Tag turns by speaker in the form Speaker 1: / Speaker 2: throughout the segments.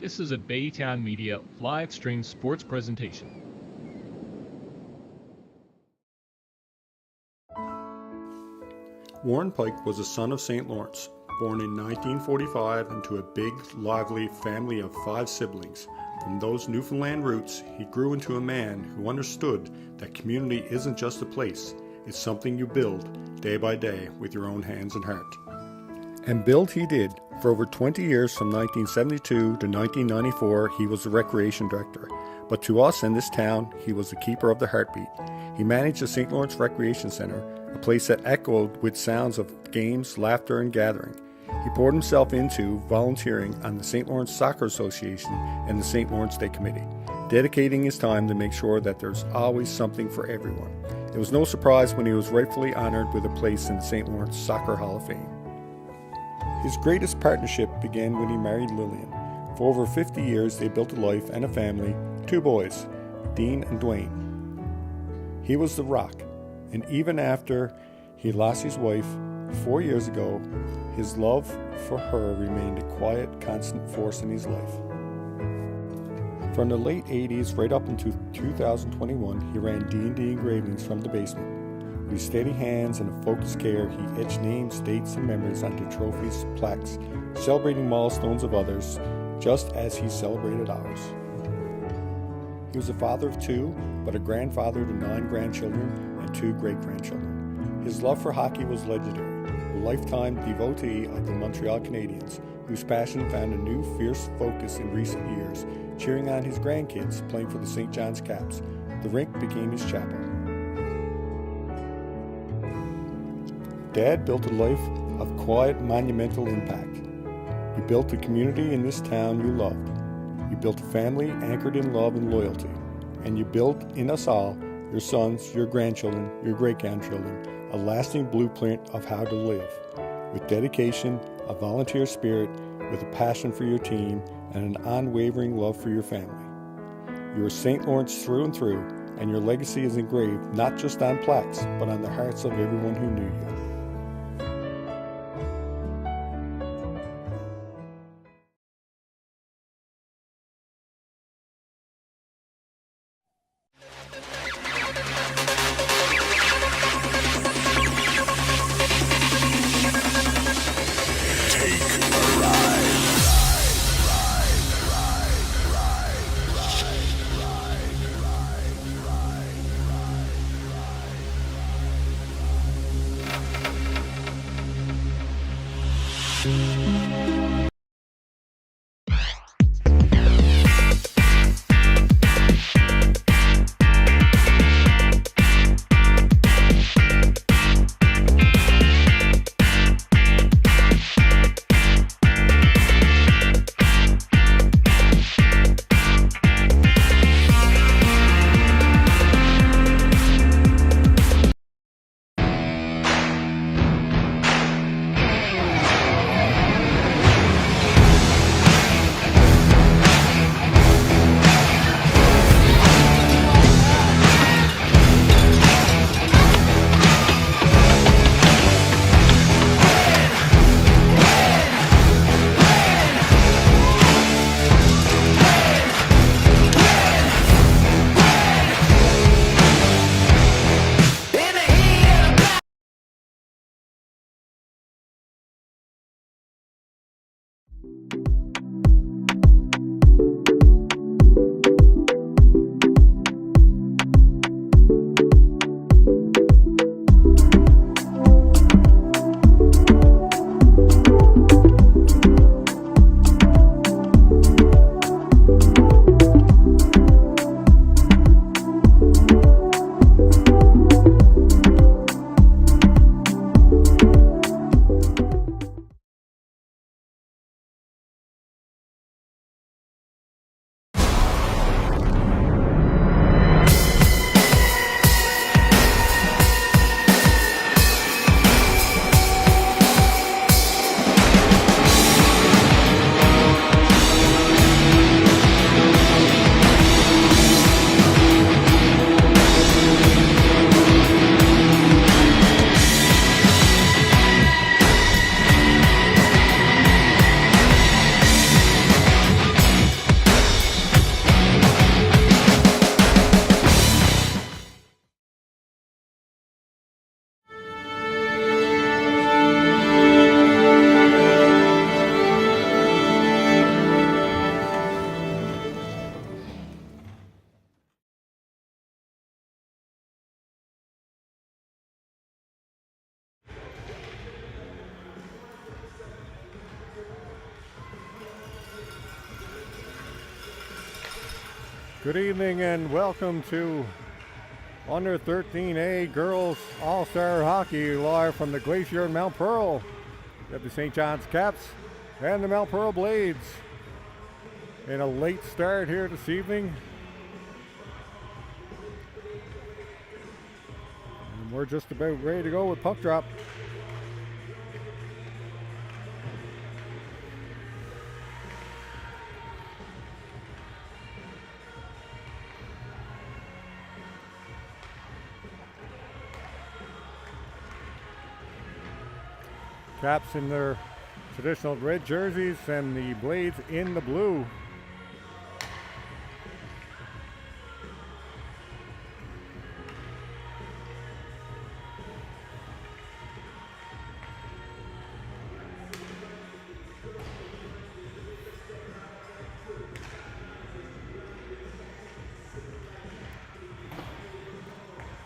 Speaker 1: This is a Baytown Media live stream sports presentation.
Speaker 2: Warren Pike was a son of St. Lawrence, born in 1945 into a big, lively family of 5 siblings. From those Newfoundland roots, he grew into a man who understood that community isn't just a place, it's something you build day by day with your own hands and heart. And build he did. For over 20 years, from 1972 to 1994, he was the recreation director. But to us in this town, he was the keeper of the heartbeat. He managed the St. Lawrence Recreation Center, a place that echoed with sounds of games, laughter, and gathering. He poured himself into volunteering on the St. Lawrence Soccer Association and the St. Lawrence Day Committee, dedicating his time to make sure that there's always something for everyone. It was no surprise when he was rightfully honored with a place in the St. Lawrence Soccer Hall of Fame. His greatest partnership began when he married Lillian. For over 50 years, they built a life and a family, 2 boys, Dean and Dwayne. He was the rock, and even after he lost his wife 4 years ago, his love for her remained a quiet, constant force in his life. From the late 80s right up into 2021, he ran D&D engravings from the basement. With steady hands and a focused care, he etched names, dates, and memories onto trophies, plaques, celebrating milestones of others, just as he celebrated ours. He was a father of 2, but a grandfather to 9 grandchildren and 2 great-grandchildren. His love for hockey was legendary, a lifetime devotee of the Montreal Canadiens, whose passion found a new fierce focus in recent years, cheering on his grandkids playing for the St. John's Caps. The rink became his chapel. Dad built a life of quiet, monumental impact. You built a community in this town you loved. You built a family anchored in love and loyalty. And you built in us all, your sons, your grandchildren, your great-grandchildren, a lasting blueprint of how to live, with dedication, a volunteer spirit, with a passion for your team, and an unwavering love for your family. You are St. Lawrence through and through, and your legacy is engraved not just on plaques, but on the hearts of everyone who knew you.
Speaker 3: Good evening and welcome to Under 13A Girls All-Star Hockey live from the Glacier in Mount Pearl. We have the St. John's Caps and the Mount Pearl Blades in a late start here this evening. And we're just about ready to go with puck drop. Caps in their traditional red jerseys and the Blades in the blue.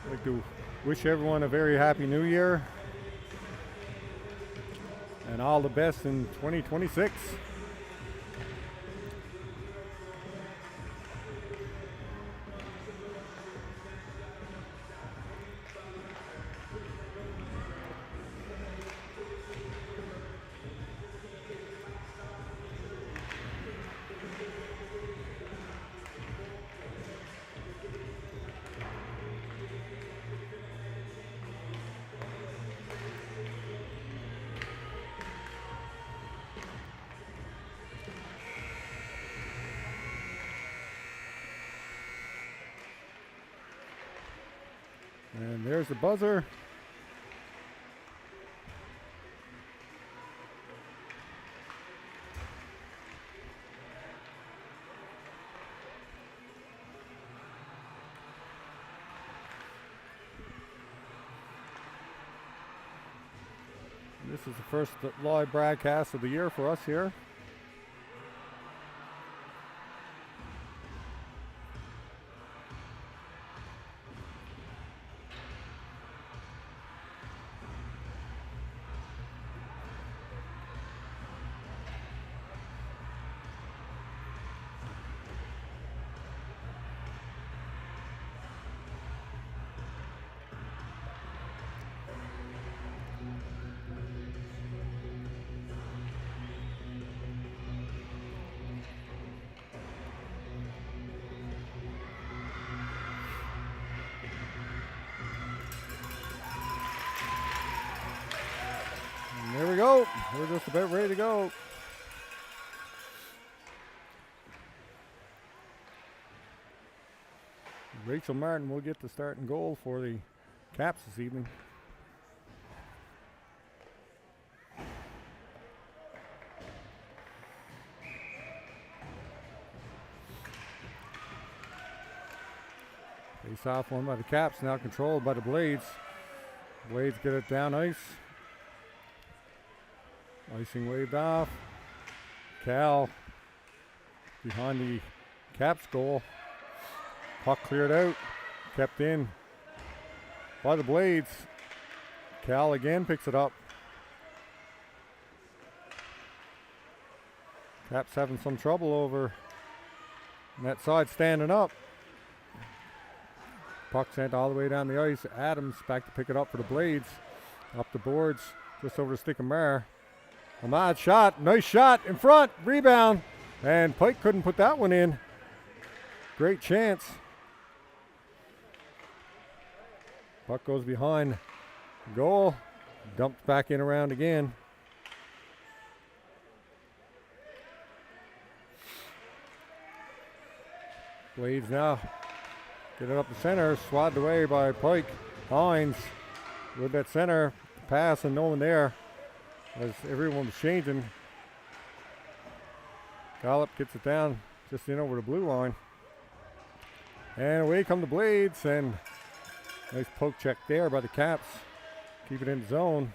Speaker 3: I'd like to wish everyone a very happy new year and all the best in 2026. And there's the buzzer. And this is the first live broadcast of the year for us here. There we go. We're just about ready to go. Rachel Martin will get the starting goal for the Caps this evening. Face off one by the Caps, now controlled by the Blades. Blades get it down ice. Icing waved off. Cal behind the Caps goal. Puck cleared out. Kept in by the Blades. Cal again picks it up. Caps having some trouble over that side standing up. Puck sent all the way down the ice. Adams back to pick it up for the Blades. Up the boards just over the stick of Maher. Ahmad shot, nice shot in front, rebound, and Pike couldn't put that one in. Great chance. Puck goes behind goal, dumped back in around again. Blades now get it up the center, swatted away by Pike. Hines with that center pass and no one there. As everyone was changing. Gallup gets it down just in over the blue line. And away come the Blades, and nice poke check there by the Caps. Keep it in the zone.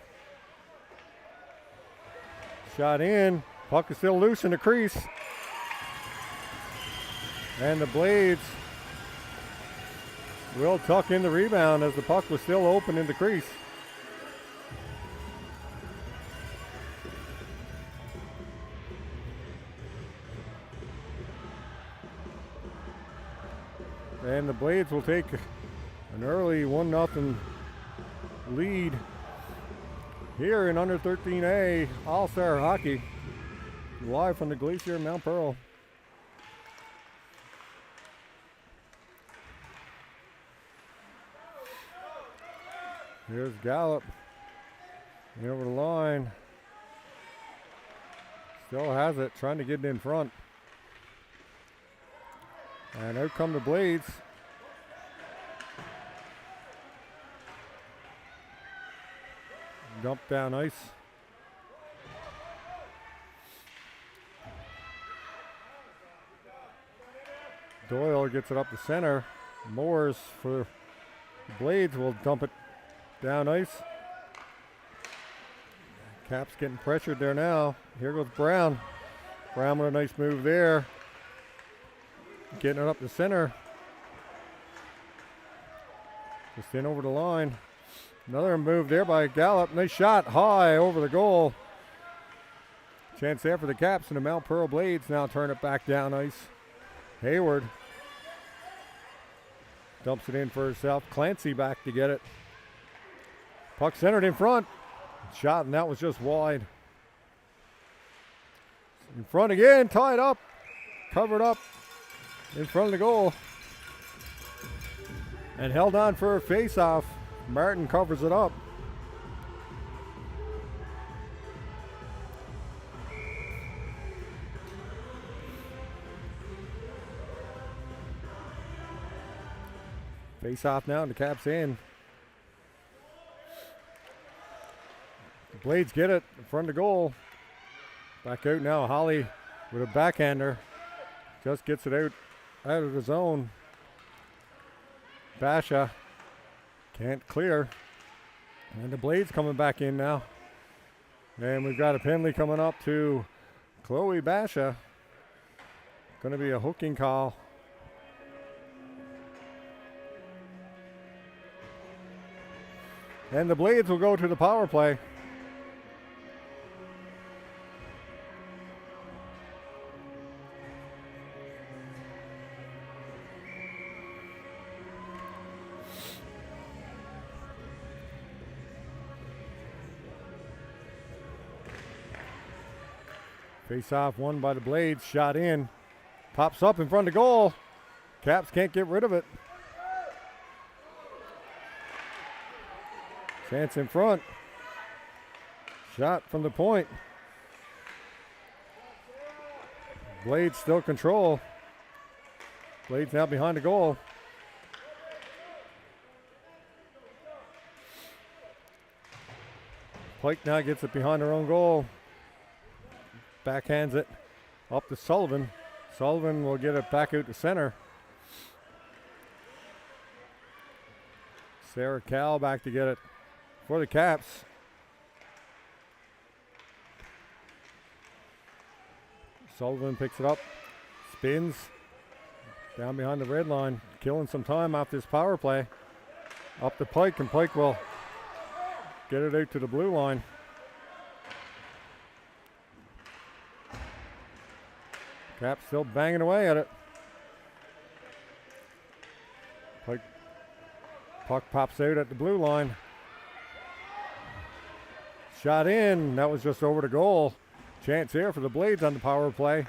Speaker 3: Shot in. Puck is still loose in the crease. And the Blades will tuck in the rebound as the puck was still open in the crease. And the Blades will take an early 1-0 lead here in under 13A All-Star Hockey, live from the Glacier Mount Pearl. Here's Gallup in over the line. Still has it, trying to get it in front. And out come the Blades. Dump down ice. Doyle gets it up the center. Moores for the Blades will dump it down ice. Caps getting pressured there now. Here goes Brown. Brown with a nice move there. Getting it up the center. Just in over the line. Another move there by Gallup. Nice shot high over the goal. Chance there for the Caps, and the Mount Pearl Blades now turn it back down ice. Hayward dumps it in for herself. Clancy back to get it. Puck centered in front. Shot, and that was just wide. In front again, tied up. Covered up in front of the goal. And held on for a face-off. Martin covers it up. Face off now, and the Caps in. The Blades get it in front of the goal. Back out now, Holly with a backhander. Just gets it out of the zone. Basha can't clear. And the Blades coming back in now. And we've got a penalty coming up to Chloe Basha. Going to be a hooking call. And the Blades will go to the power play. Face off won by the Blades, shot in. Pops up in front of goal. Caps can't get rid of it. Chance in front. Shot from the point. Blades still control. Blades now behind the goal. Pike now gets it behind her own goal. Backhands it up to Sullivan. Sullivan will get it back out to center. Sarah Cal back to get it for the Caps. Sullivan picks it up, spins down behind the red line, killing some time off this power play. Up to Pike, and Pike will get it out to the blue line. Caps still banging away at it. Pike, puck pops out at the blue line. Shot in, that was just over the goal. Chance here for the Blades on the power play.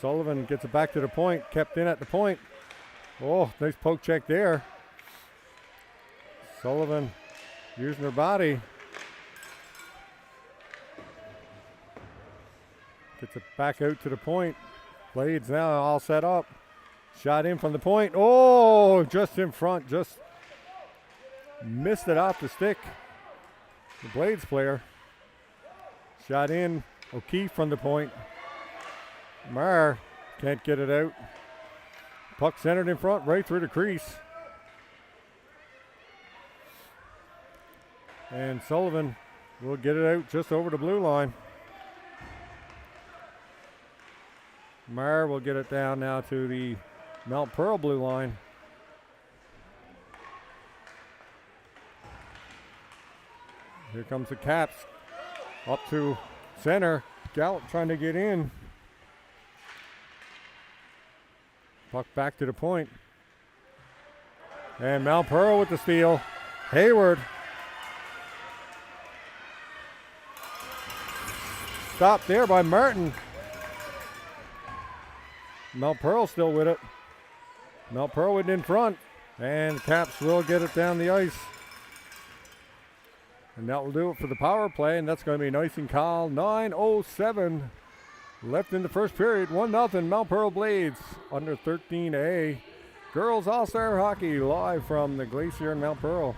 Speaker 3: Sullivan gets it back to the point, kept in at the point. Oh, nice poke check there. Sullivan using her body. Gets it back out to the point. Blades now all set up. Shot in from the point. Oh, just in front. Just missed it off the stick. The Blades player. Shot in. O'Keefe from the point. Marr can't get it out. Puck centered in front, right through the crease. And Sullivan will get it out just over the blue line. Marr will get it down now to the Mount Pearl blue line. Here comes the Caps. Up to center. Gallup trying to get in. Puck back to the point. And Mount Pearl with the steal. Hayward. Stopped there by Martin. Mount Pearl still with it. Mount Pearl with it in front. And Caps will get it down the ice. And that will do it for the power play. And that's going to be an icing call. 9:07 left in the first period. 1-0 Mount Pearl Blades under 13A. Girls All-Star Hockey live from the Glacier in Mount Pearl.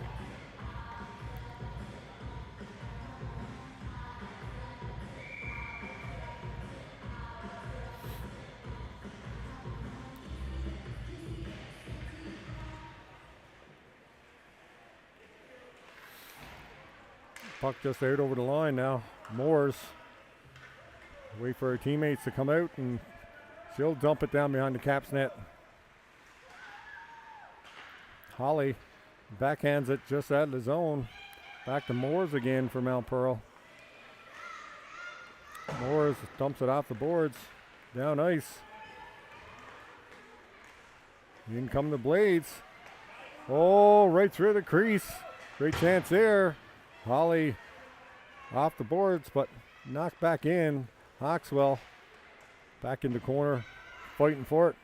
Speaker 3: Puck just out over the line now. Moores. Wait for her teammates to come out, and she'll dump it down behind the Caps net. Holly backhands it just out of the zone. Back to Moores again for Mount Pearl. Moores dumps it off the boards. Down ice. In come the Blades. Oh, right through the crease. Great chance there. Holly off the boards, but knocked back in. Hawkswell back in the corner, fighting for it.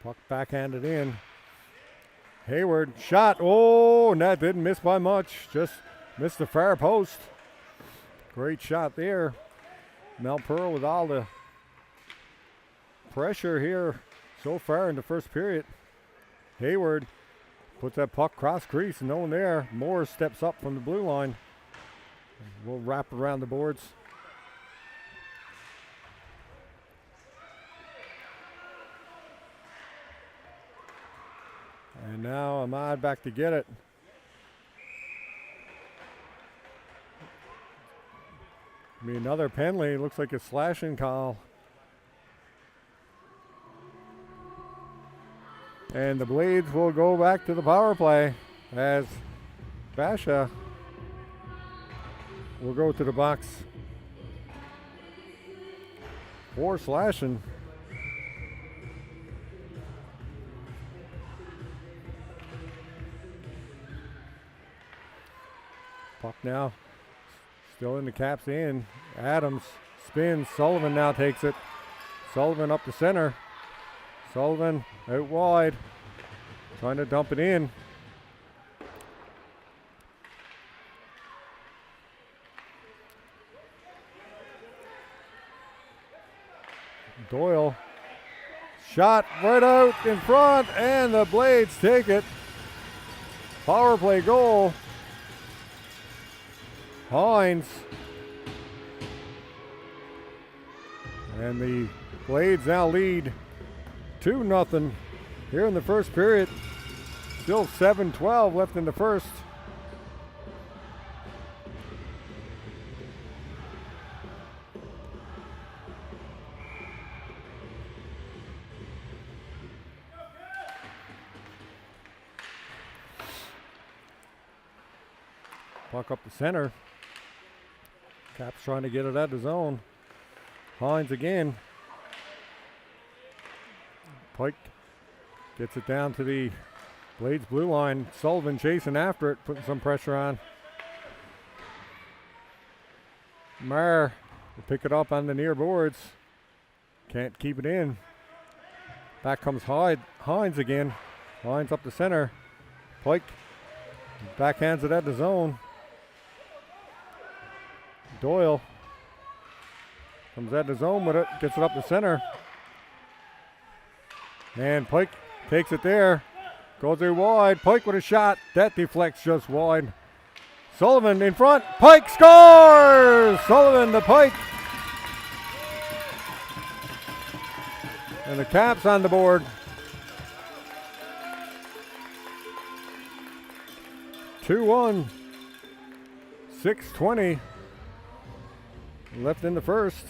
Speaker 3: Puck backhanded in. Hayward shot. Oh, and that didn't miss by much. Just missed the far post. Great shot there. Mount Pearl with all the pressure here so far in the first period. Hayward puts that puck cross crease, no one there. Moore steps up from the blue line. We'll wrap around the boards. And now Ahmad back to get it. Be another penalty. Looks like a slashing call. And the Blades will go back to the power play as Basha will go to the box for slashing. Puck now still in the Caps in. Adams spins. Sullivan now takes it. Sullivan up the center. Sullivan out wide, trying to dump it in. Doyle, shot right out in front, and the Blades take it. Power play goal. Hines. And the Blades now lead 2-0 here in the first period. Still 7:12 left in the first. Puck up the center. Caps trying to get it out of the zone. Hines again. Pike gets it down to the Blades blue line. Sullivan chasing after it, putting some pressure on. Maher will pick it up on the near boards. Can't keep it in. Back comes Hines again. Hines up the center. Pike backhands it at the zone. Doyle comes at the zone with it, gets it up the center. And Pike takes it there. Goes there wide. Pike with a shot. That deflects just wide. Sullivan in front. Pike scores! Sullivan to Pike. And the Caps on the board. 2-1. 6:20 left in the first.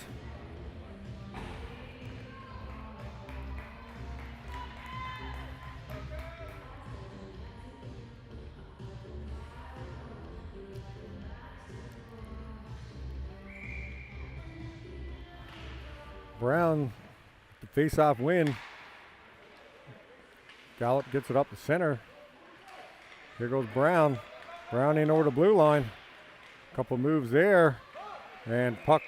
Speaker 3: Brown, the face-off win. Gallup gets it up the center. Here goes Brown. Brown in over the blue line. Couple moves there. And puck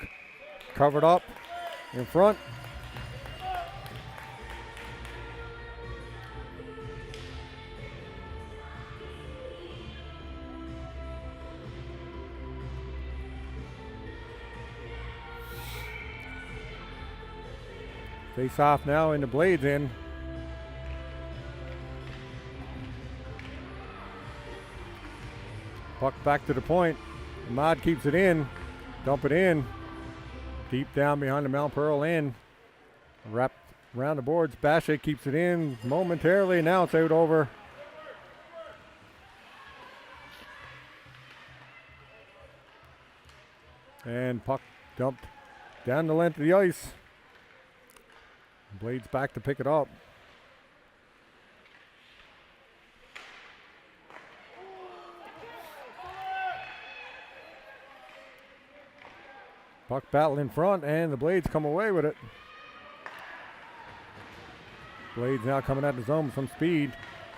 Speaker 3: covered up in front. Face off now in the Blades end. Puck back to the point. Ahmad keeps it in. Dump it in. Deep down behind the Mount Pearl end. Wrapped around the boards. Basha keeps it in momentarily. Now it's out over. And puck dumped down the length of the ice. Blades back to pick it up. Puck battle in front, and the Blades come away with it. Blades now coming out of the zone with some speed.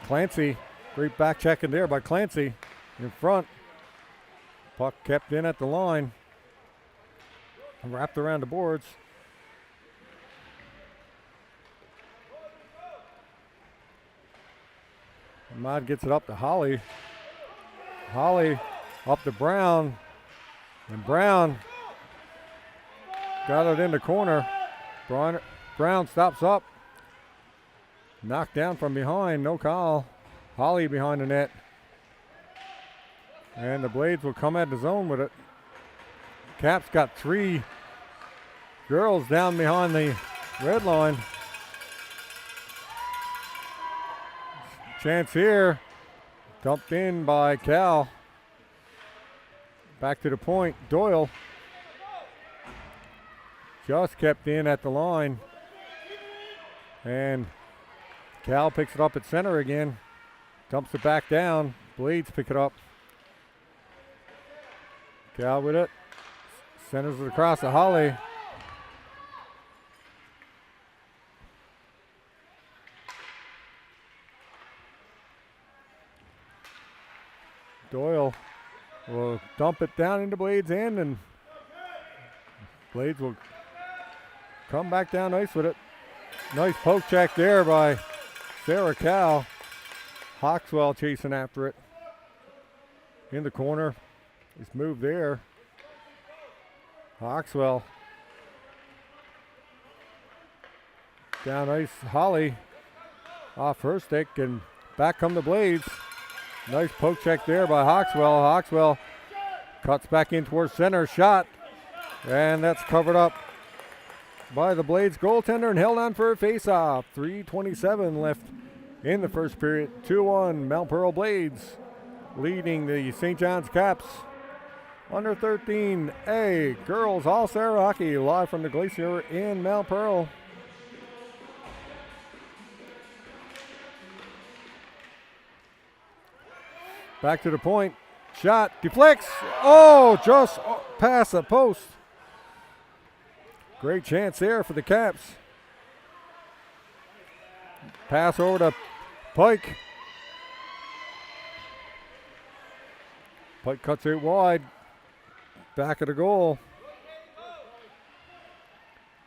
Speaker 3: Clancy, great back checking there by Clancy in front. Puck kept in at the line. Wrapped around the boards. Ahmad gets it up to Holly. Holly up to Brown. And Brown got it in the corner. Brown stops up. Knocked down from behind. No call. Holly behind the net. And the Blades will come at the zone with it. Caps got 3 girls down behind the red line. Chance here. Dumped in by Cal. Back to the point. Doyle. Just kept in at the line. And Cal picks it up at center again. Dumps it back down. Blades pick it up. Cal with it. Centers it across to Holly. Doyle will dump it down into Blades' end, and Blades will come back down ice with it. Nice poke check there by Sarah Cal. Hawkswell chasing after it. In the corner. Nice move there. Hawkswell. Down ice. Holly off her stick, and back come the Blades. Nice poke check there by Hawkswell. Hawkswell cuts back in towards center. Shot. And that's covered up by the Blades goaltender and held on for a face-off. 3:27 left in the first period. 2-1 Mount Pearl Blades leading the St. John's Caps. Under 13A girls all-star hockey live from the Glacier in Mount Pearl. Back to the point. Shot. Deflects. Oh, just past the post. Great chance there for the Caps. Pass over to Pike. Pike cuts it wide. Back of the goal.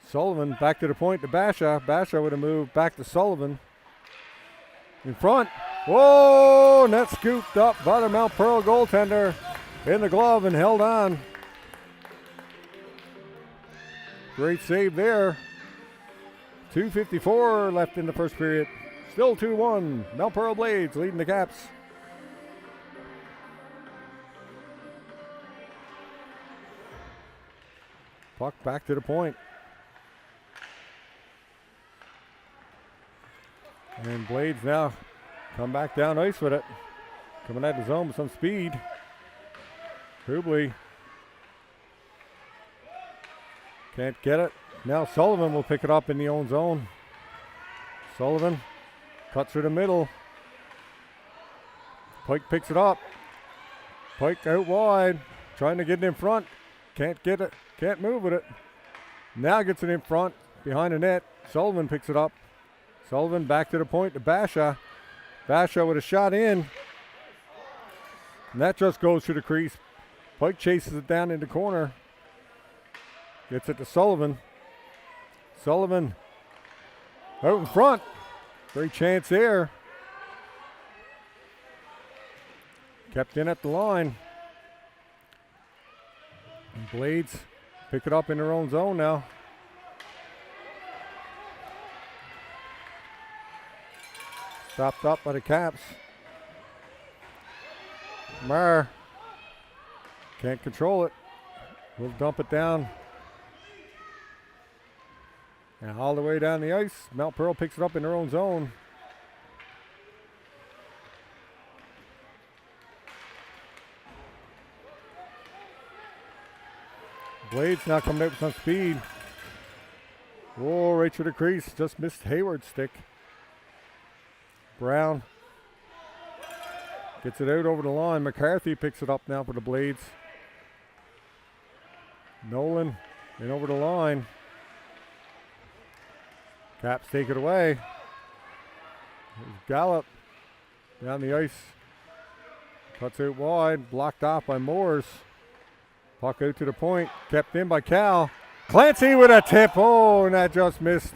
Speaker 3: Sullivan back to the point to Basha. Basha with a move back to Sullivan. In front. Whoa, net scooped up by the Mount Pearl goaltender in the glove and held on. Great save there. 2:54 left in the first period. Still 2-1. Mount Pearl Blades leading the Caps. Puck back to the point. And Blades now come back down ice with it. Coming out of the zone with some speed. Hubley can't get it. Now Sullivan will pick it up in the own zone. Sullivan cuts through the middle. Pike picks it up. Pike out wide. Trying to get it in front. Can't get it. Can't move with it. Now gets it in front. behind the net. Sullivan picks it up. Sullivan back to the point to Basha. Basha with a shot in. And that just goes through the crease. Pike chases it down in the corner. Gets it to Sullivan. Sullivan out in front. Great chance there. Kept in at the line. And Blades pick it up in their own zone now. Stopped up by the Caps. Marr can't control it. We'll dump it down. And all the way down the ice. Mount Pearl picks it up in their own zone. Blades now coming out with some speed. Whoa, right through the crease. Just missed Hayward's stick. Brown gets it out over the line. McCarthy picks it up now for the Blades. Nolan in over the line. Caps take it away. There's Gallup down the ice. Cuts out wide. Blocked off by Moores. Puck out to the point. Kept in by Cal. Clancy with a tip. Oh, and that just missed.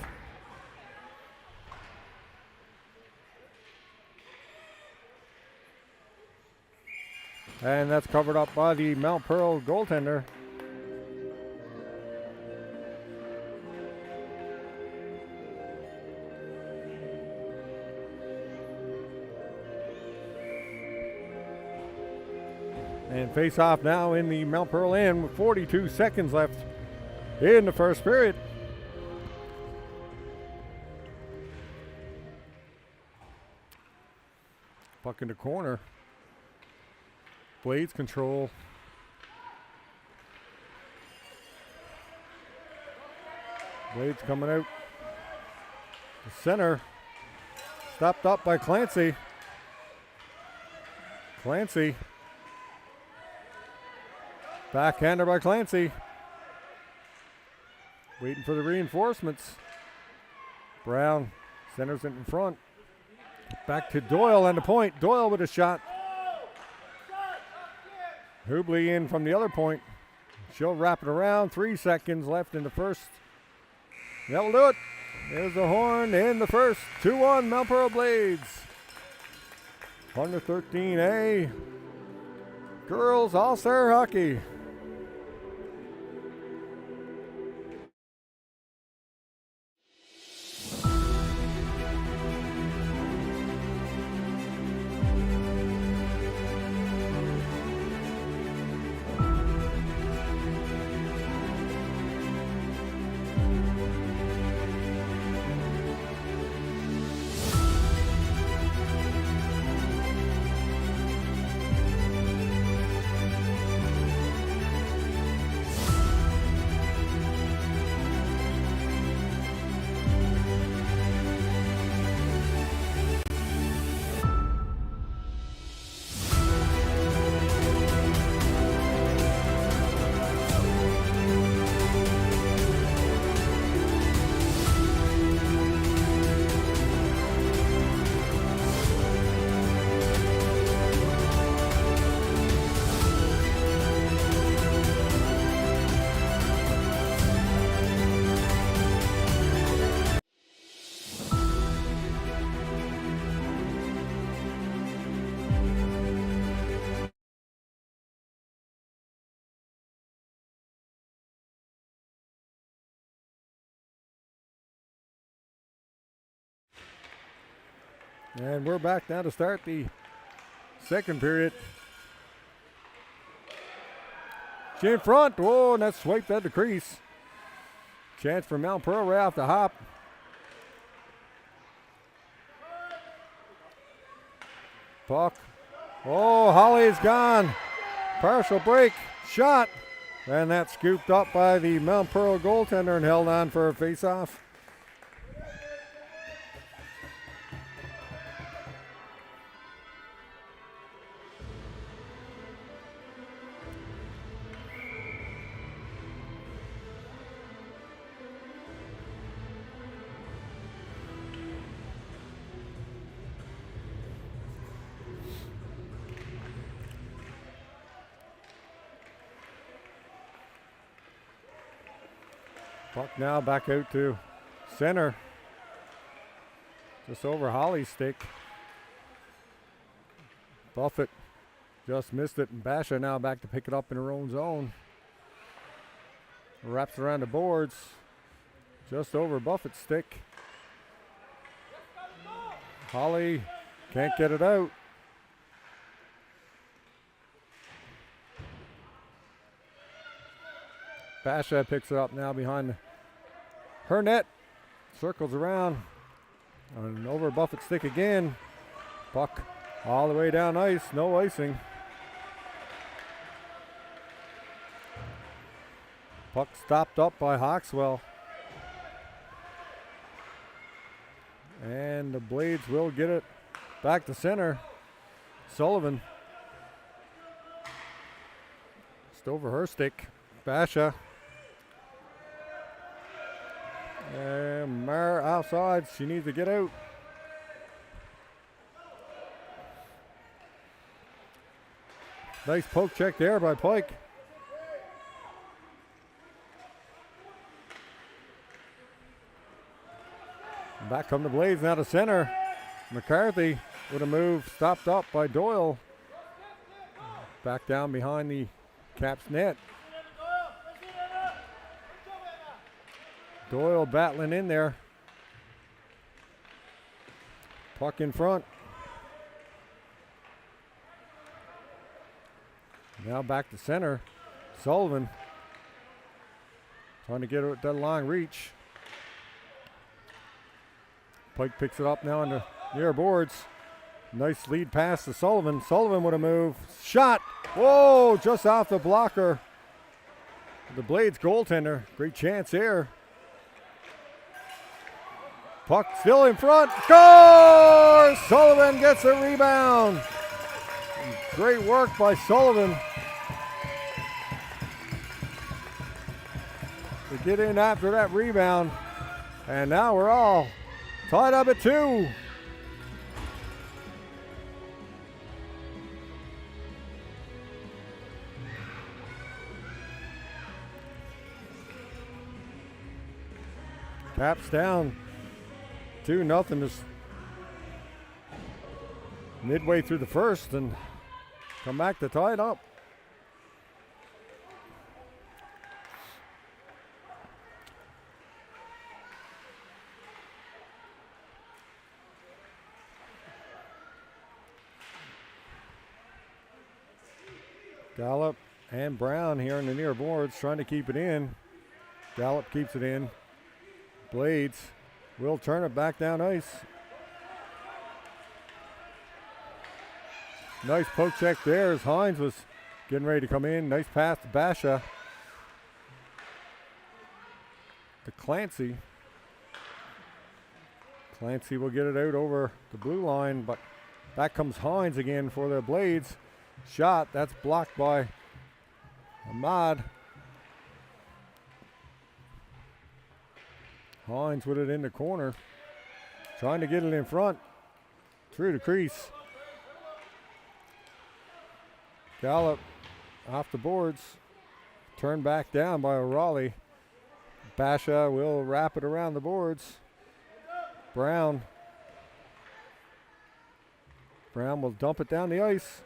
Speaker 3: And that's covered up by the Mount Pearl goaltender. And face off now in the Mount Pearl end with 42 seconds left in the first period. Puck in the corner. Blades control. Blades coming out. The center. Stopped up by Clancy. Clancy. Backhander by Clancy. Waiting for the reinforcements. Brown centers it in front. Back to Doyle and the point. Doyle with a shot. Hubley in from the other point. She'll wrap it around. 3 seconds left in the first. That'll do it. There's the horn in the first. 2-1 Mount Pearl Blades. Under 13A. Girls All-Star Hockey. And we're back now to start the second period. She in front. Whoa, and that's swiped at the crease. Chance for Mount Pearl right off the hop. Puck. Oh, Holly's gone. Partial break. Shot. And that's scooped up by the Mount Pearl goaltender and held on for a face-off. Puck now back out to center. Just over Holly's stick. Buffett just missed it, and Basha now back to pick it up in her own zone. Wraps around the boards. Just over Buffett's stick. Holly can't get it out. Basha picks it up now behind her net. Circles around. And over Buffett's stick again. Puck all the way down ice. No icing. Puck stopped up by Hawkswell. And the Blades will get it back to center. Sullivan. Just over her stick. Basha. And Mar outside. She needs to get out. Nice poke check there by Pike. Back come the Blades now to center. McCarthy with a move stopped up by Doyle. Back down behind the Caps net. Doyle battling in there. Puck in front. Now back to center. Sullivan trying to get it that long reach. Pike picks it up now on the near boards. Nice lead pass to Sullivan. Sullivan with a move. Shot. Whoa, just off the blocker. The Blades goaltender. Great chance here. Puck still in front. Score! Sullivan gets a rebound. Great work by Sullivan to get in after that rebound. And now we're all tied up at 2. Caps down 2-0 just midway through the first, and come back to tie it up. Gallup and Brown here in the near boards trying to keep it in. Gallup keeps it in. Blades will turn it back down ice. Nice poke check there as Hines was getting ready to come in. Nice pass to Basha. To Clancy. Clancy will get it out over the blue line, but back comes Hines again for the Blades. Shot, that's blocked by Ahmad. Hines with it in the corner. Trying to get it in front. Through the crease. Gallup off the boards. Turned back down by O'Reilly. Basha will wrap it around the boards. Brown. Brown will dump it down the ice.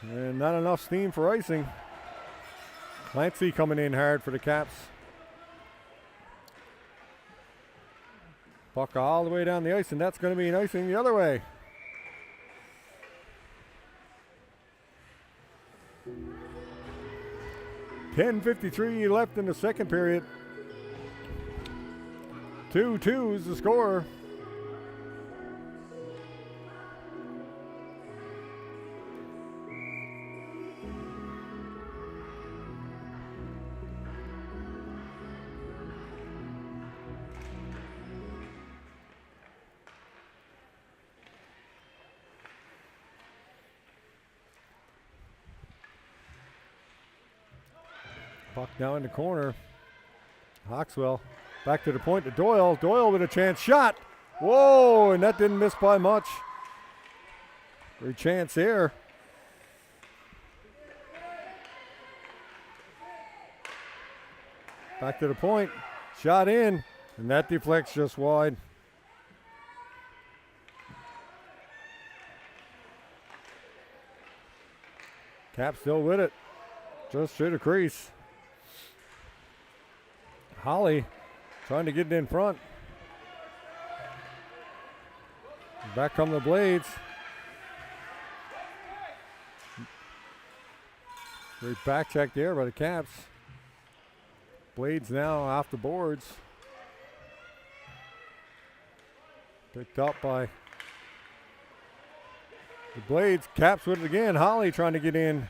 Speaker 3: And not enough steam for icing. Clancy coming in hard for the Caps. Puck all the way down the ice, and that's going to be an icing the other way. .53 left in the second period. 2-2 is the score. Puck now in the corner. Hawkswell back to the point to Doyle. Doyle with a chance shot. Whoa, and that didn't miss by much. Great chance here. Back to the point. Shot in, and that deflects just wide. Cap still with it. Just through the crease. Holly trying to get it in front. Back come the Blades. Great back check there by the Caps. Blades now off the boards. Picked up by the Blades. Caps with it again. Holly trying to get in.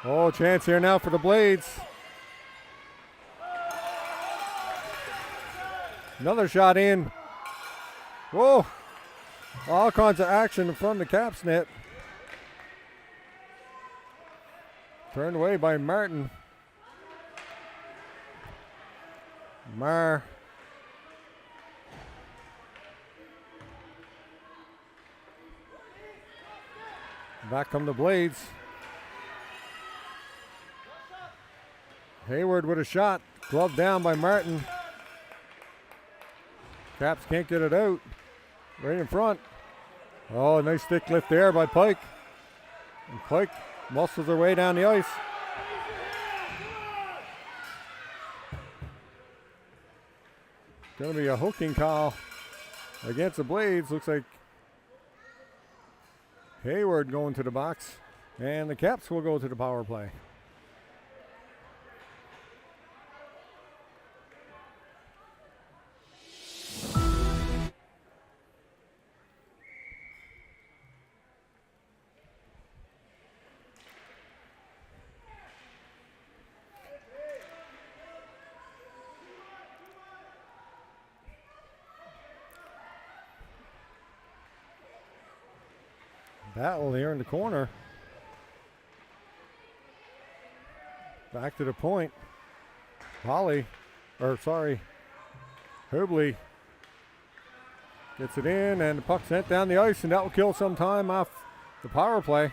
Speaker 3: Oh, chance here now for the Blades. Another shot in. Whoa. All kinds of action from the Caps net. Turned away by Martin. Marr. Back come the Blades. Hayward with a shot. Glove down by Martin. Caps can't get it out. Right in front. Oh, nice stick lift there by Pike. And Pike muscles her way down the ice. Going to be a hooking call against the Blades. Looks like Hayward going to the box. And the Caps will go to the power play. Battle here in the corner. Back to the point. Hubley gets it in, and the puck sent down the ice, and that will kill some time off the power play.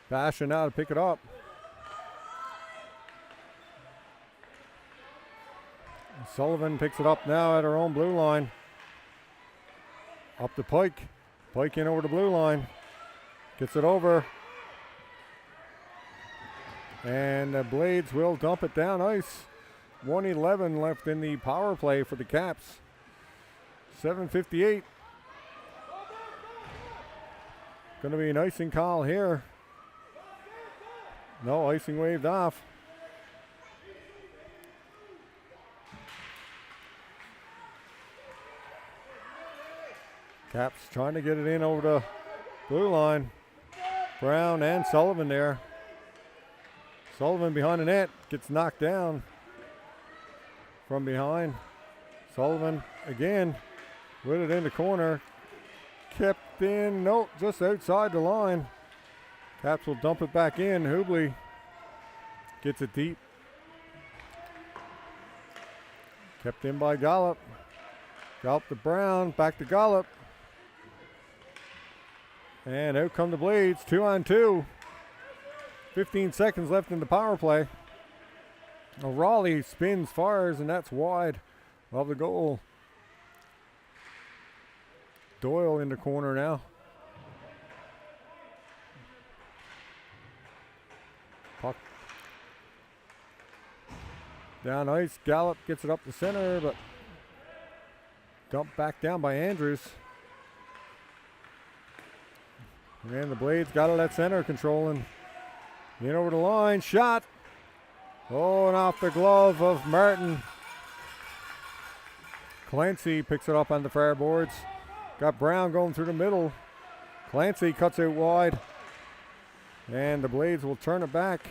Speaker 3: Basha now to pick it up. Sullivan picks it up now at her own blue line. Up to Pike. Pike in over the blue line. Gets it over. And the Blades will dump it down ice. 1:11 left in the power play for the Caps. 7:58. Going to be an icing call here. No, icing waved off. Caps trying to get it in over the blue line. Brown and Sullivan there. Sullivan behind the net, gets knocked down from behind. Sullivan again with it in the corner. Kept in, nope, just outside the line. Caps will dump it back in. Hubley gets it deep. Kept in by Gollop. Gollop to Brown, back to Gollop. And out come the Blades, 2-on-2. 15 seconds left in the power play. Raleigh spins, fires, and that's wide of the goal. Doyle in the corner now. Puck down ice. Gallup gets it up the center, but dumped back down by Andrews. And the Blades got it at center, controlling. In over the line, shot. Oh, and off the glove of Martin. Clancy picks it up on the far boards. Got Brown going through the middle. Clancy cuts it wide. And the Blades will turn it back.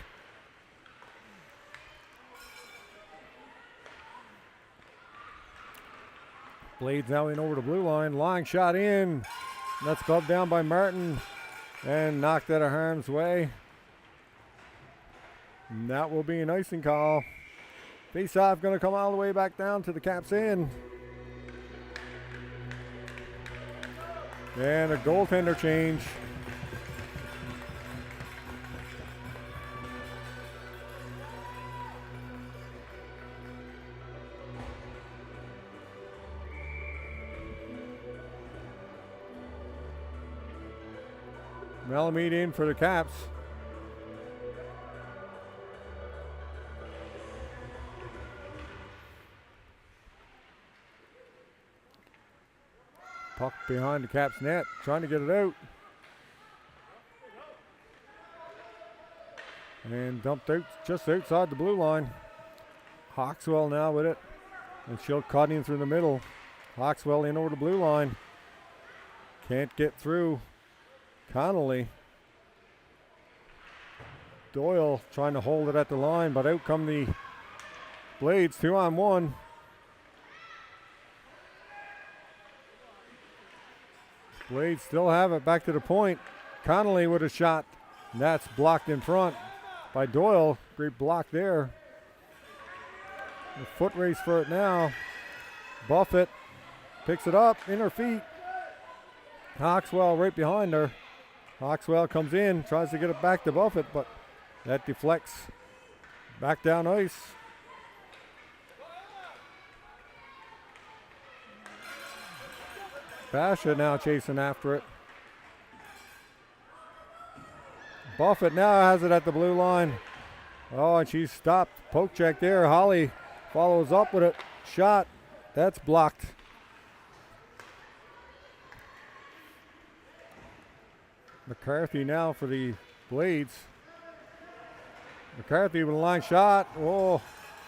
Speaker 3: Blades now in over the blue line. Long shot in. That's gloved down by Martin. And knocked out of harm's way. And that will be an icing call. Face-off going to come all the way back down to the Caps end. And a goaltender change. Malamede in for the Caps. Puck behind the Caps net, trying to get it out. And dumped out just outside the blue line. Hawkswell now with it. And Schild cutting through the middle. Hawkswell in over the blue line. Can't get through. Connolly. Doyle trying to hold it at the line, but out come the Blades, 2-on-1. Blades still have it back to the point. Connolly with a shot. And that's blocked in front by Doyle. Great block there. A foot race for it now. Buffett picks it up in her feet. Hawkswell right behind her. Hawkswell comes in, tries to get it back to Buffett, but that deflects back down ice. Basha now chasing after it. Buffett now has it at the blue line. Oh, and she's stopped. Poke check there. Holly follows up with it. Shot. That's blocked. McCarthy now for the Blades. McCarthy with a line shot. Oh,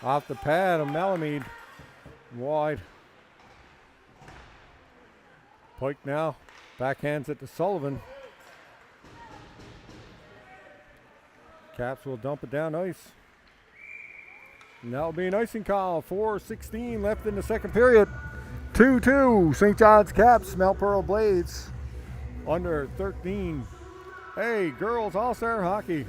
Speaker 3: off the pad of Malamede. Wide. Pike now backhands it to Sullivan. Caps will dump it down ice. And that'll be an icing call. 4:16 left in the second period. 2-2 St. John's Caps, Mount Pearl Blades. Under 13. Hey, girls all-star hockey.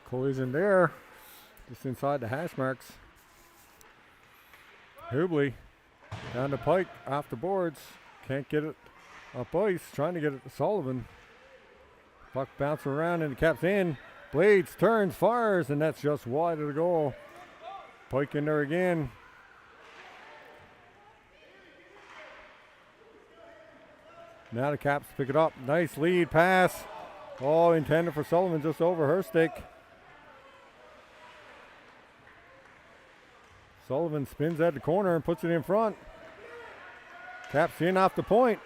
Speaker 3: Collision there, just inside the hash marks. Hubley down to Pike, off the boards. Can't get it up ice, trying to get it to Sullivan. Puck bouncing around and the Caps in. Blades turns, fires, and that's just wide of the goal. Pike in there again. Now the Caps pick it up. Nice lead pass. Oh, intended for Sullivan, just over her stick. Sullivan spins at the corner and puts it in front. Caps in off the point.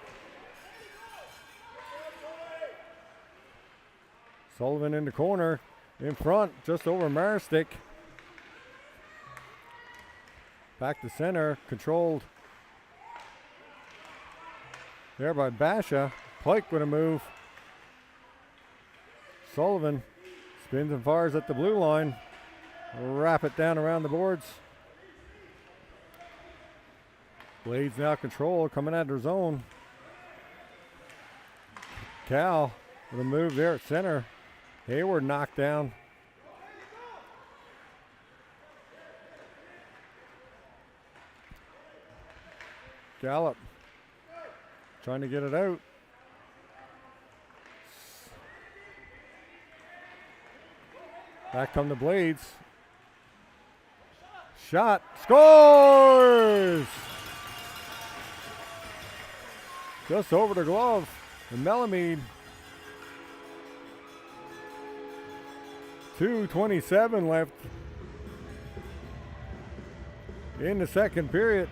Speaker 3: Sullivan in the corner, in front, just over Marstick. Back to center, controlled there by Basha. Pike with a move. Sullivan spins and fires at the blue line. Wrap it down around the boards. Blades now control, coming out of their zone. Cal with a move there at center. Hayward knocked down. Gallup trying to get it out. Back come the Blades. Shot, scores! Just over the glove. And Malamede. 2:27 left in the second period.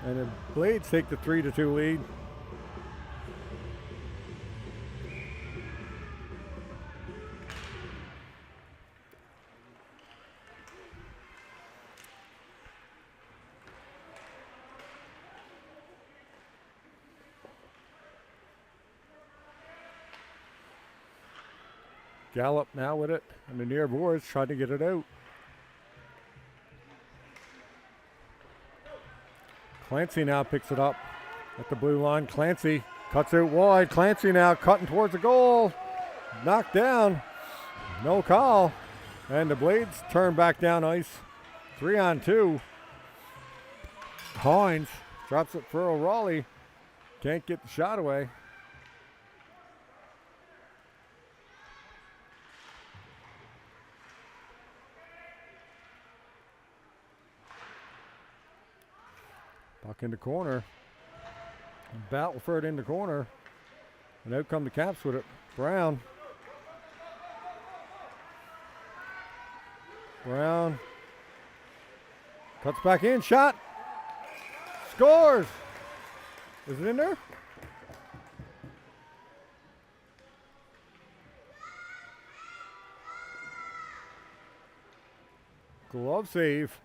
Speaker 3: And the Blades take the 3-2 lead. Gallup now with it, and the near boards trying to get it out. Clancy now picks it up at the blue line. Clancy Cuts it wide. Clancy now cutting towards the goal. Knocked down. No call. And the Blades turn back down ice. 3-on-2. Hines drops it for O'Reilly. Can't get the shot away. Puck in the corner. Battleford in the corner. And out come the Caps with it. Brown. Brown. Cuts back in. Shot. Scores. Is it in there? Glove save.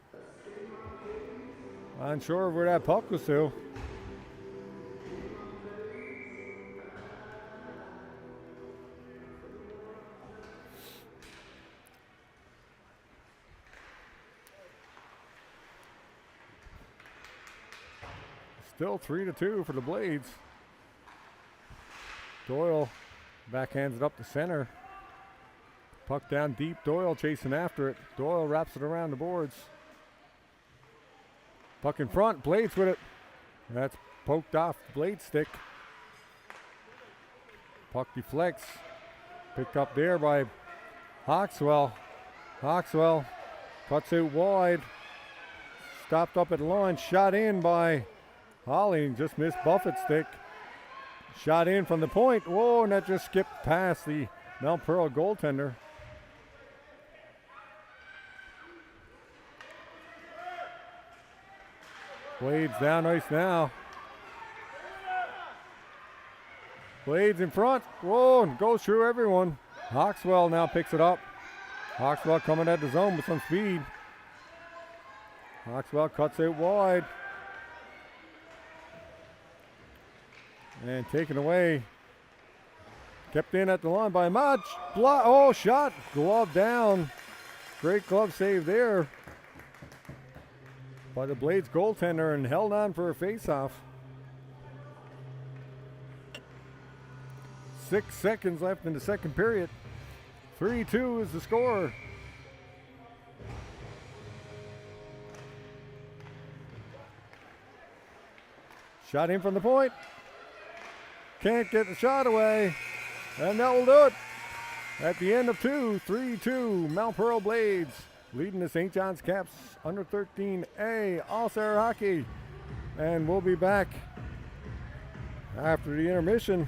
Speaker 3: Unsure of where that puck was to. Still 3-2 for the Blades. Doyle backhands it up the center. Puck down deep. Doyle chasing after it. Doyle wraps it around the boards. Puck in front. Blades with it. That's poked off the blade stick. Puck deflects. Picked up there by Hawkswell. Hawkswell cuts it wide. Stopped up at the line. Shot in by Holly. Just missed Buffett's stick. Shot in from the point. Whoa, and that just skipped past the Mount Pearl goaltender. Blades down ice now. Blades in front. Whoa, and goes through everyone. Hawkswell now picks it up. Hawkswell coming at the zone with some speed. Hawkswell cuts it wide. And taken away. Kept in at the line by Mach. Oh, shot. Glove down. Great glove save there by the Blades goaltender and held on for a faceoff. 6 seconds left in the second period. 3-2 is the score. Shot in from the point. Can't get the shot away. And that will do it. At the end of 3-2, Mount Pearl Blades leading the St. John's Caps under 13A All-Star Hockey. And we'll be back after the intermission.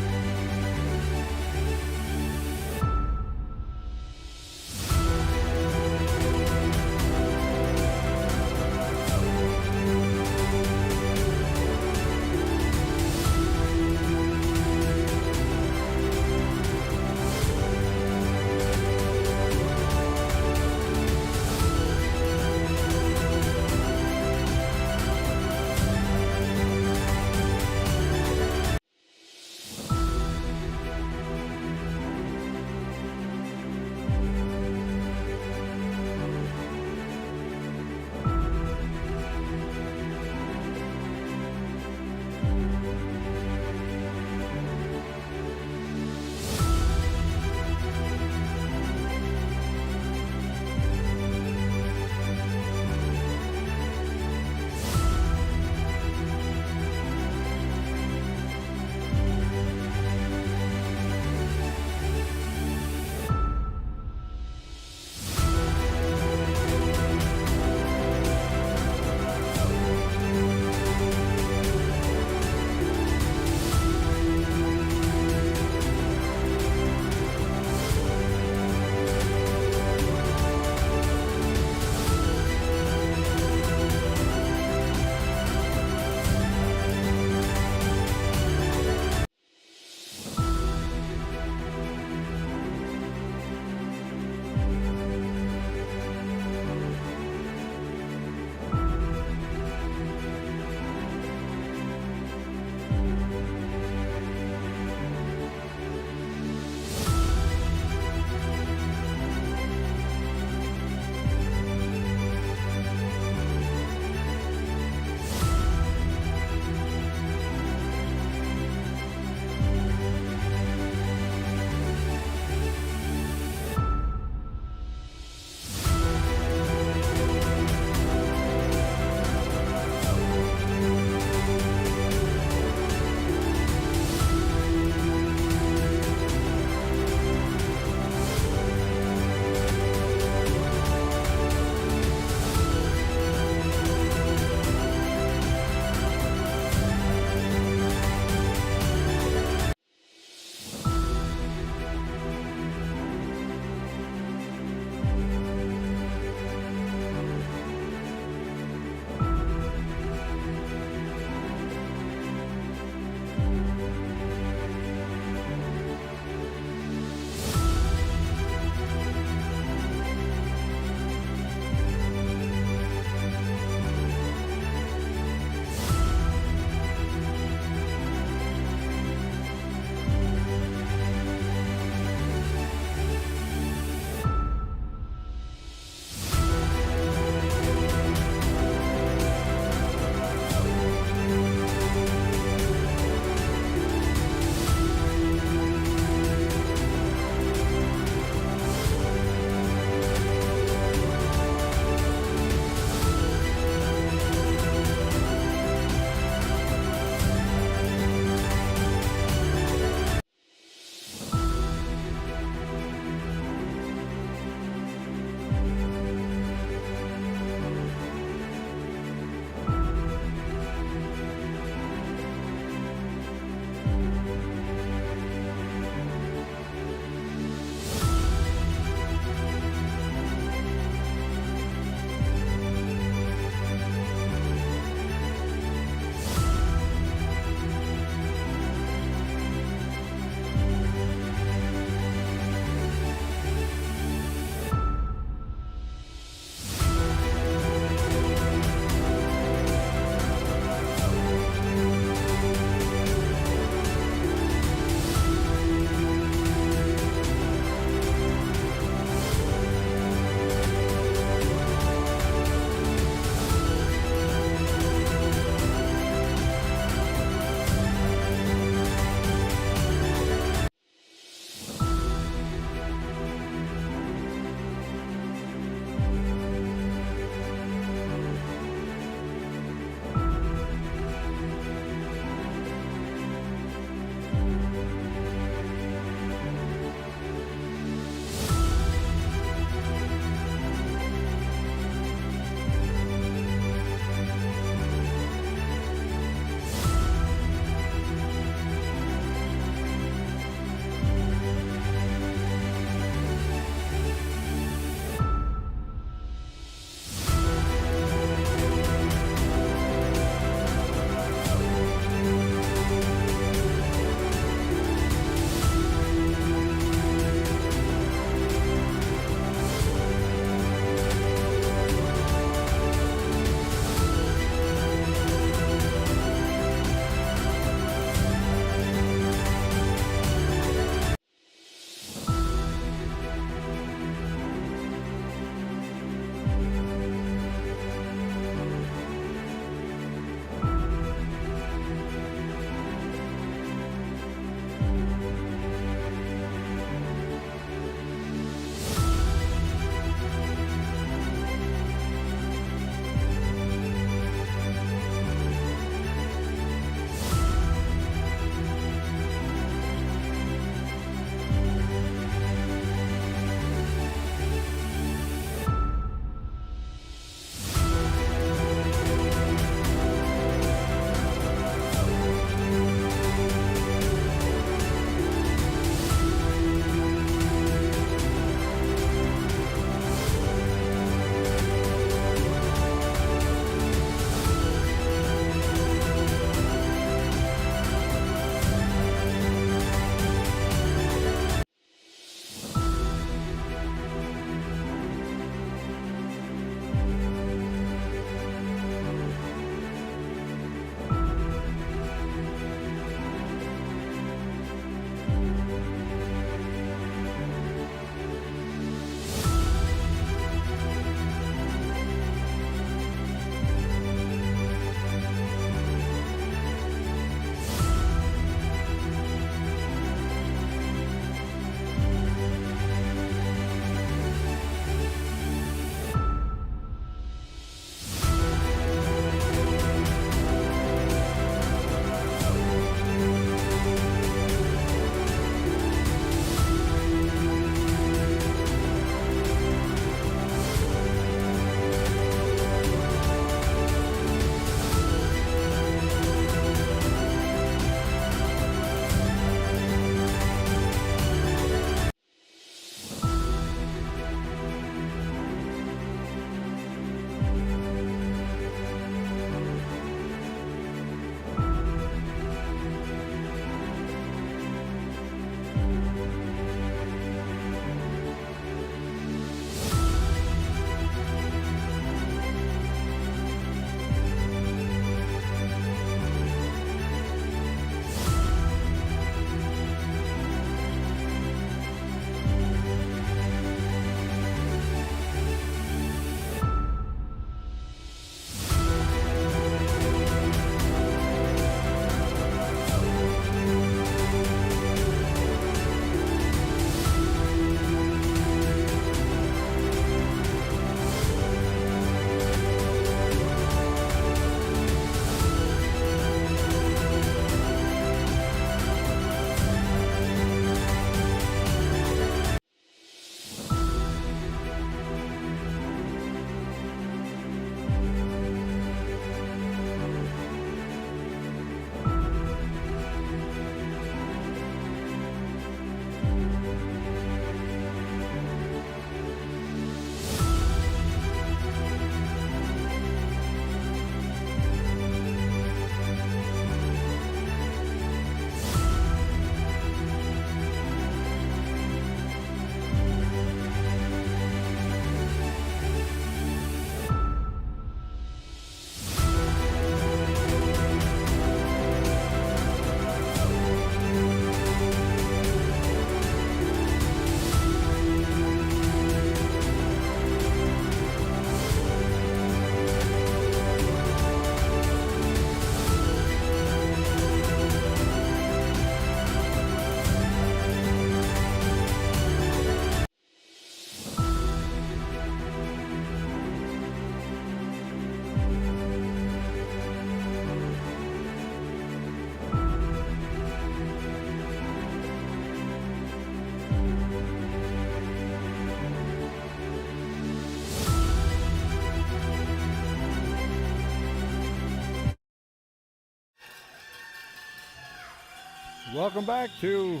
Speaker 3: Welcome back to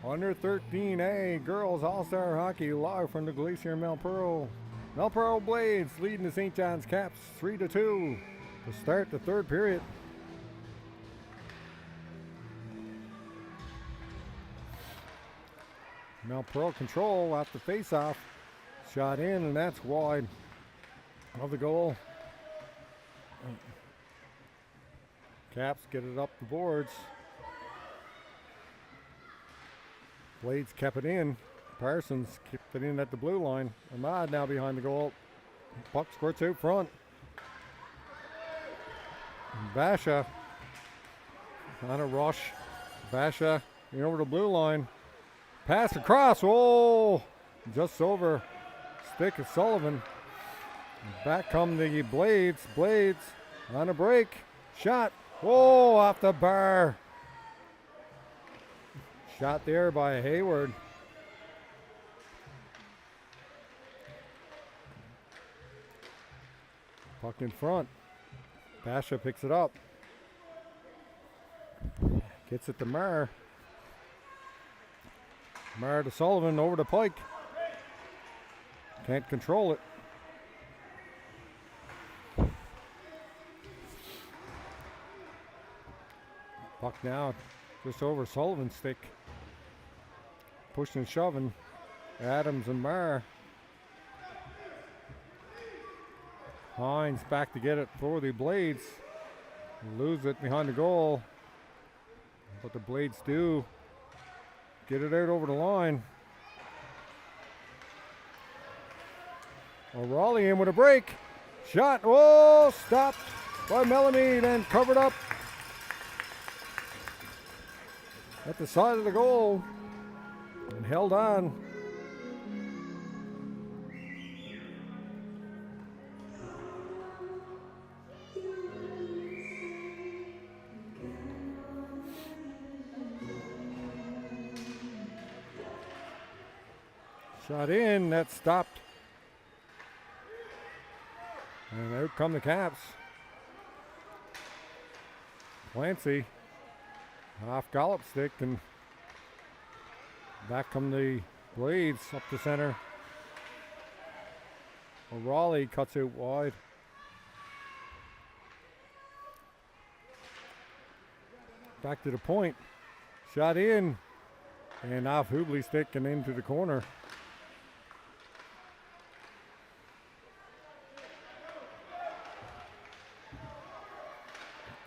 Speaker 3: Under 13A Girls All-Star Hockey live from the Glacier Malpearl. Malpearl Blades leading the St. John's Caps 3-2 to start the third period. Malpearl control off the face-off. Shot in, and that's wide of the goal. Caps get it up the boards. Blades kept it in. Parsons kept it in at the blue line. Ahmad now behind the goal. Puck squirts out front. Basha on a rush. Basha in over the blue line. Pass across. Oh, just over stick of Sullivan. Back come the Blades. Blades on a break. Shot. Oh, off the bar. Shot there by Hayward. Puck in front. Basha picks it up. Gets it to Marr. Marr to Sullivan over to Pike. Can't control it. Puck now just over Sullivan's stick. Pushing and shoving. Adams and Marr. Hines back to get it for the Blades. Lose it behind the goal. But the Blades do get it out over the line. O'Reilly in with a break. Shot. Oh, stopped by Melamede and covered up at the side of the goal and held on. Shot in, that stopped. And out come the Caps. Clancy off Gollop stick, and back come the Blades up the center. O'Reilly cuts out wide. Back to the point. Shot in and off Hubley's stick and into the corner.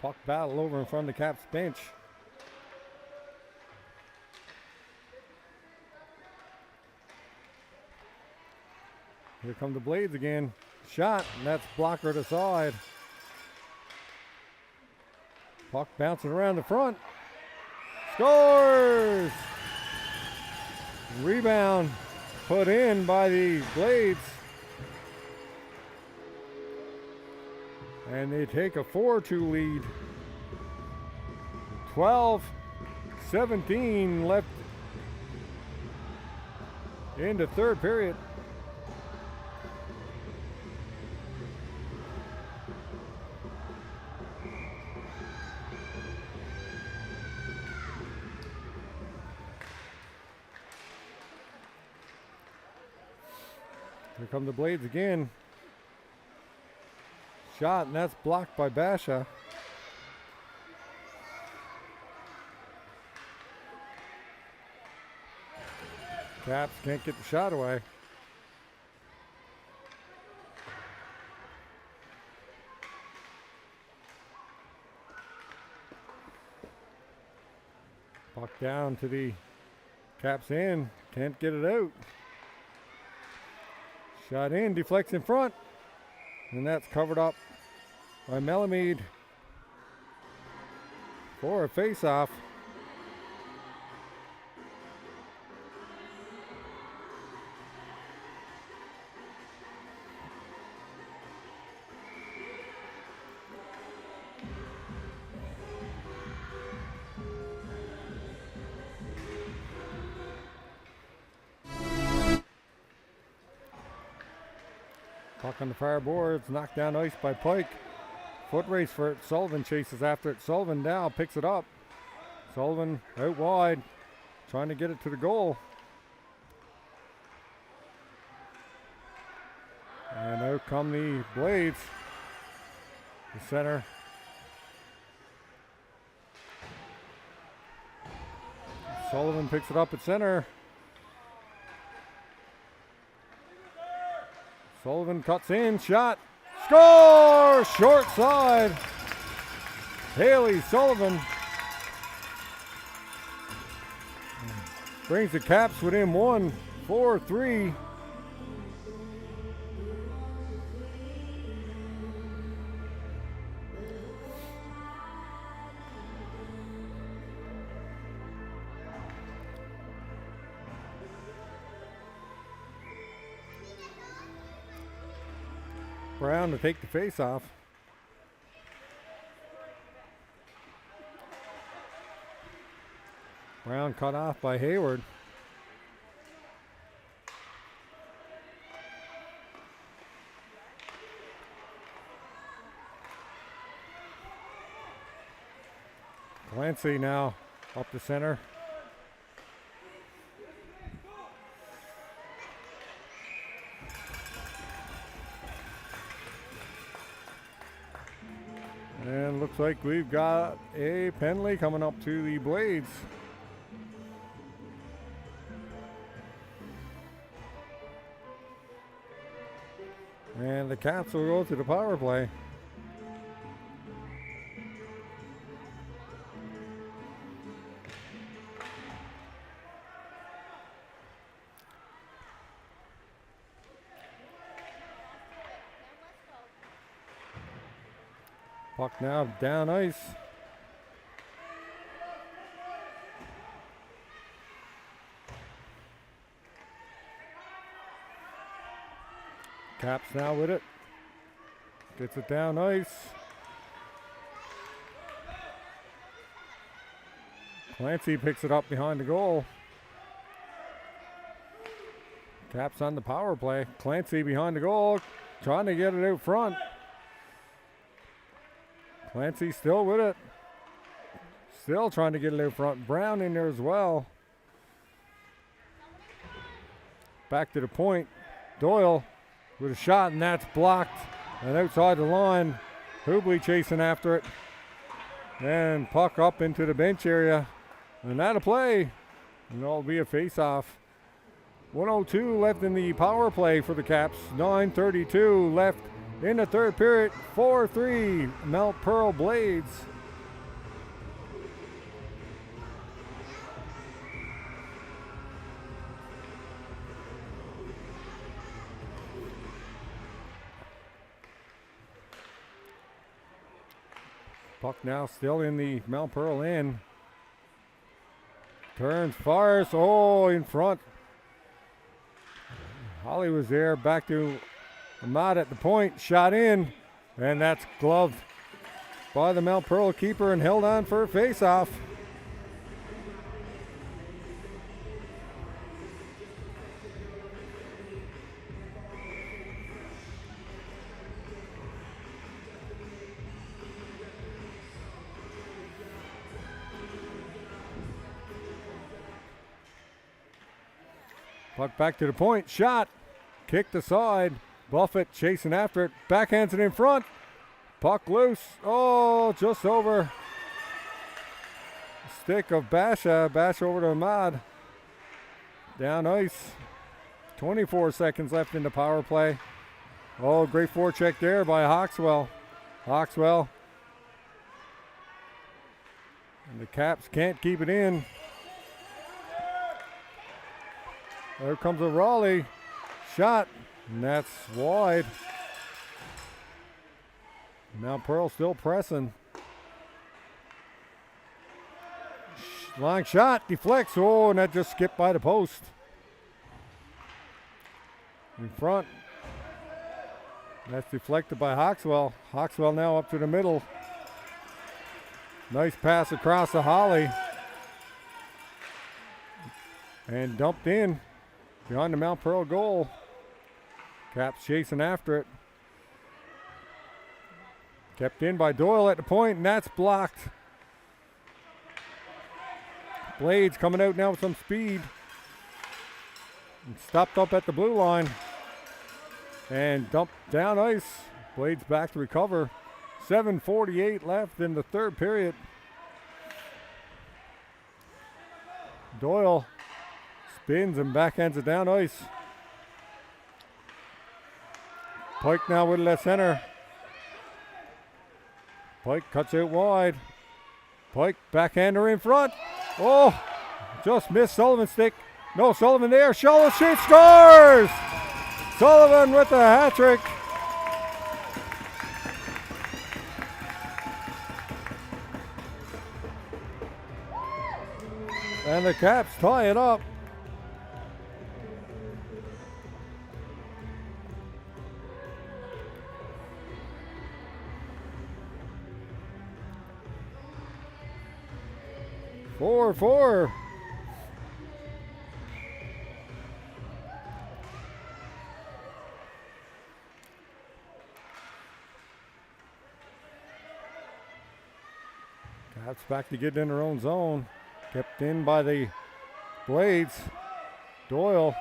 Speaker 3: Puck battle over in front of the Caps bench. Here come the Blades again. Shot, and that's blocker to side. Puck bouncing around the front. Scores! Rebound put in by the Blades. And they take a 4-2 lead. 12-17 left in the third period. Here come the Blades again. Shot, and that's blocked by Basha. Caps can't get the shot away. Puck down to the Caps in. Can't get it out. Shot in, deflects in front. And that's covered up by Melamede for a face-off. Puck on the far boards, knocked down ice by Pike. Foot race for it. Sullivan chases after it. Sullivan now picks it up. Sullivan out wide, trying to get it to the goal. And out come the Blades. The center. Sullivan picks it up at center. Sullivan cuts in, shot, score! Short side. Haley Sullivan brings the Caps within one, 4-3. Brown to take the face off. Brown cut off by Hayward. Clancy now up the center. And looks like we've got a penalty coming up to the Blades. And the Caps will go to the power play. Puck now down ice. Caps now with it. Gets it down ice. Clancy picks it up behind the goal. Caps on the power play. Clancy behind the goal, trying to get it out front. Clancy still with it. Still trying to get it out front. Brown in there as well. Back to the point. Doyle with a shot, and that's blocked. And outside the line, Hubley chasing after it. And puck up into the bench area. And that'll play. And it'll be a face-off. 1:02 left in the power play for the Caps. 9:32 left in the third period. 4-3 Mount Pearl Blades. Puck now still in the Mount Pearl end. Turns, fires, oh, in front. Holly was there, back to Ahmad at the point, shot in, and that's gloved by the Mount Pearl keeper and held on for a face-off. Puck back to the point, shot, kicked aside. Buffett chasing after it, backhands it in front. Puck loose, oh, just over. Stick of Basha, Basha over to Ahmad. Down ice, 24 seconds left in the power play. Oh, great forecheck there by Hawkswell. Hawkswell. And the Caps can't keep it in. There comes a Raleigh shot, and that's wide. Mount Pearl still pressing. Long shot, deflects, oh, and that just skipped by the post. In front. That's deflected by Hawkswell. Hawkswell now up to the middle. Nice pass across to Holly. And dumped in. Behind the Mount Pearl goal. Caps chasing after it. Kept in by Doyle at the point, and that's blocked. Blades coming out now with some speed. And stopped up at the blue line. And dumped down ice. Blades back to recover. 7:48 left in the third period. Doyle spins and backhands it down ice. Pike now with it at center. Pike cuts out wide. Pike backhander in front. Oh, just missed Sullivan's stick. No, Sullivan there. Shallow shoot, scores! Sullivan with the hat trick. And the Caps tie it up. Four. Caps back to get in their own zone. Kept in by the Blades. Doyle